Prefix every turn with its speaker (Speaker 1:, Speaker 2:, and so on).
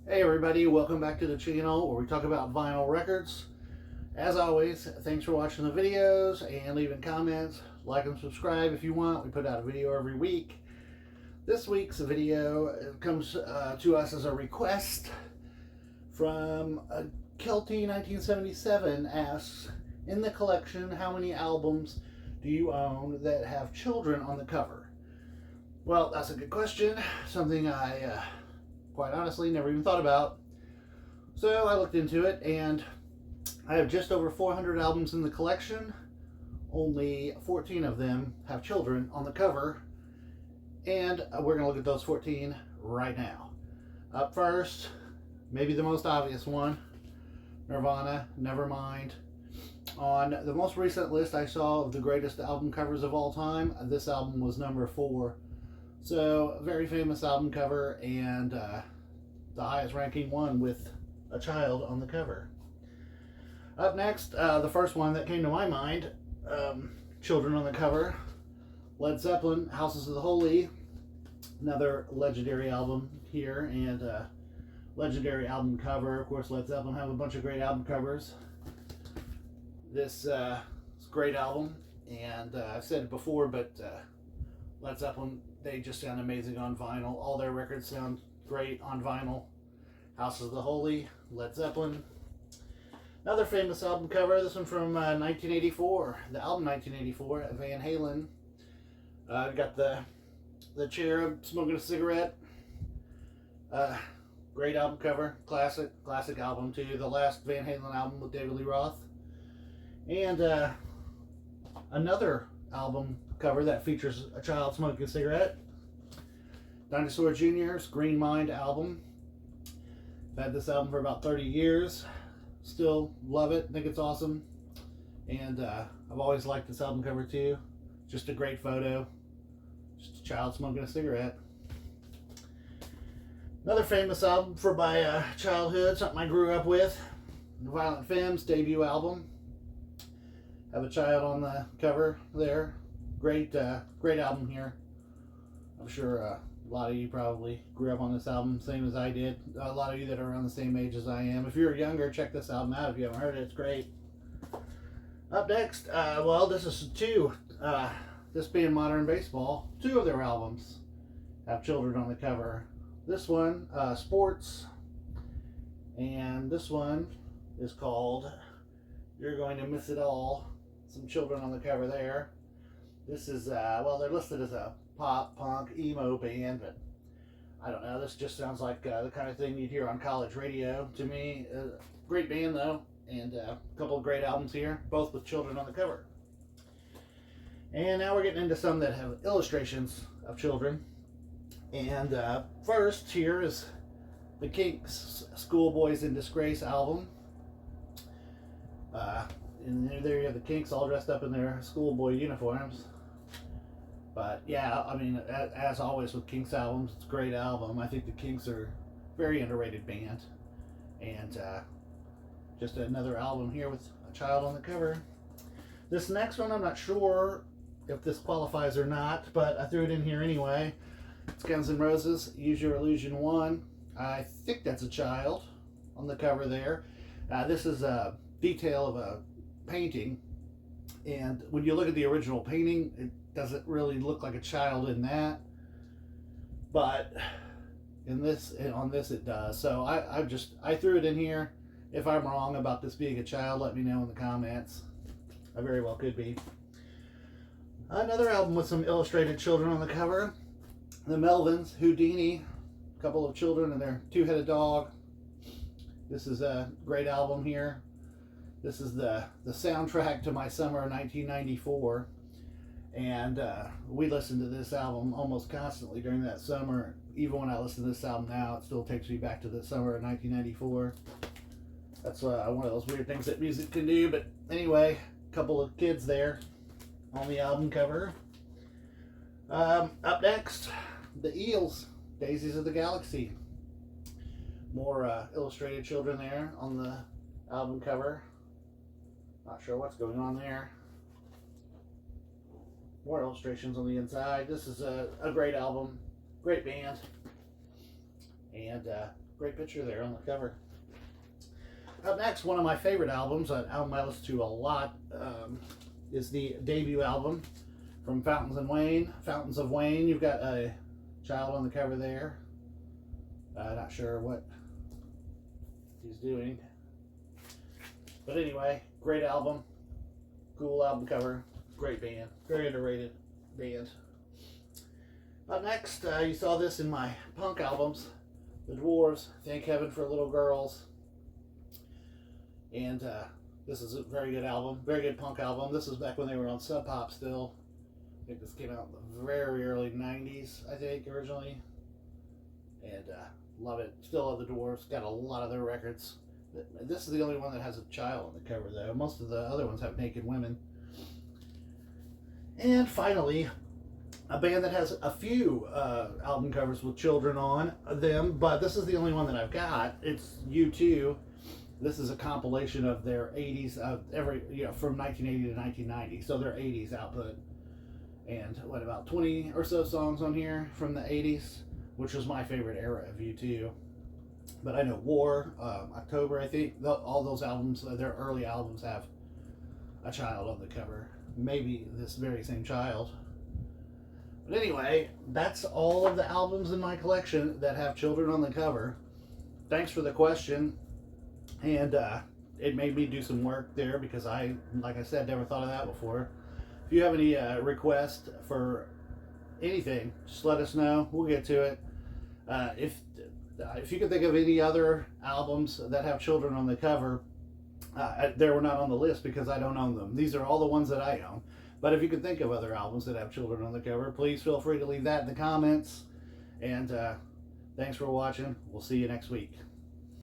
Speaker 1: Hey everybody, welcome back to the channel where we talk about vinyl records. As always, thanks for watching the videos and leaving comments. Like and subscribe if you want. We put out a video every week. This week's video comes to us as a request from Kelty 1977 asks, in the collection, how many albums do you own that have children on the cover? Well, that's a good question. Something I quite honestly never even thought about. So I looked into it, and I have just over 400 albums in the collection. Only 14 of them have children on the cover, and we're going to look at those 14 right now. Up first, maybe the most obvious one, Nirvana, Nevermind. On the most recent list I saw of the greatest album covers of all time, this album was number 4. So, very famous album cover, and the highest ranking one with a child on the cover. Up next, the first one that came to my mind, children on the cover, Led Zeppelin, Houses of the Holy, another legendary album here, and legendary album cover. Of course, Led Zeppelin have a bunch of great album covers. This is a great album, and I've said it before, but Led Zeppelin, they just sound amazing on vinyl. All their records sound great on vinyl. Houses of the Holy, Led Zeppelin. Another famous album cover, this one from 1984, the album 1984, Van Halen. Got the cherub smoking a cigarette. Great album cover, classic album too. The last Van Halen album with David Lee Roth. And another album cover that features a child smoking a cigarette. Dinosaur Jr.'s Green Mind album. I've had this album for about 30 years. Still love it. Think it's awesome. And I've always liked this album cover too. Just a great photo. Just a child smoking a cigarette. Another famous album for my childhood, something I grew up with. The Violent Femmes debut album. Have a child on the cover there. Great album here. I'm sure a lot of you probably grew up on this album, same as I did. A lot of you that are around the same age as I am. If you're younger, check this album out. If you haven't heard it, it's great. Up next, well, this is two. This being Modern Baseball, 2 of their albums have children on the cover. This one, Sports, and this one is called You're Going to Miss It All. Some children on the cover there. This is, well, they're listed as a pop, punk, emo band, but I don't know. This just sounds like the kind of thing you'd hear on college radio to me. Great band, though, and a couple of great albums here, both with children on the cover. And now we're getting into some that have illustrations of children. And first here is the Kinks' Schoolboys in Disgrace album. And there you have the Kinks all dressed up in their schoolboy uniforms. But yeah, I mean, as always with Kinks albums, it's a great album. I think the Kinks are a very underrated band. And just another album here with a child on the cover. This next one, I'm not sure if this qualifies or not, but I threw it in here anyway. It's Guns N' Roses, Use Your Illusion 1. I think that's a child on the cover there. This is a detail of a painting, and when you look at the original painting, it doesn't really look like a child in that, but on this it does. So I threw it in here. If I'm wrong about this being a child, let me know in the comments. I very well could be. Another album with some illustrated children on the cover, the Melvins, Houdini, a couple of children and their 2-headed dog. This is a great album here. This is the soundtrack to my summer of 1994, and we listened to this album almost constantly during that summer. Even when I listen to this album now, it still takes me back to the summer of 1994. That's one of those weird things that music can do. But anyway, a couple of kids there on the album cover. Up next, the Eels, Daisies of the Galaxy. More illustrated children there on the album cover. Not sure what's going on there. More illustrations on the inside. This is a great album, great band. And great picture there on the cover. Up next, one of my favorite albums, an album I listen to a lot, is the debut album from Fountains of Wayne. You've got a child on the cover there. Not sure what he's doing. But anyway, great album. Cool album cover. Great band. Very underrated band. Up next, you saw this in my punk albums. The Dwarves, Thank Heaven for Little Girls. And this is a very good album. Very good punk album. This is back when they were on Sub Pop still. I think this came out in the very early 90s, I think, originally. And love it. Still love the Dwarves. Got a lot of their records. This is the only one that has a child on the cover, though. Most of the other ones have naked women. And finally, a band that has a few album covers with children on them, but this is the only one that I've got. It's U2. This is a compilation of their 80s, from 1980 to 1990. So their 80s output. And what, about 20 or so songs on here from the 80s, which was my favorite era of U2. But I know War, October, I think, all those albums, their early albums have a child on the cover. Maybe this very same child. But anyway, that's all of the albums in my collection that have children on the cover. Thanks for the question. And it made me do some work there because like I said, never thought of that before. If you have any requests for anything, just let us know. We'll get to it. If you can think of any other albums that have children on the cover, they were not on the list because I don't own them. These are all the ones that I own. But if you can think of other albums that have children on the cover, please feel free to leave that in the comments. And thanks for watching. We'll see you next week.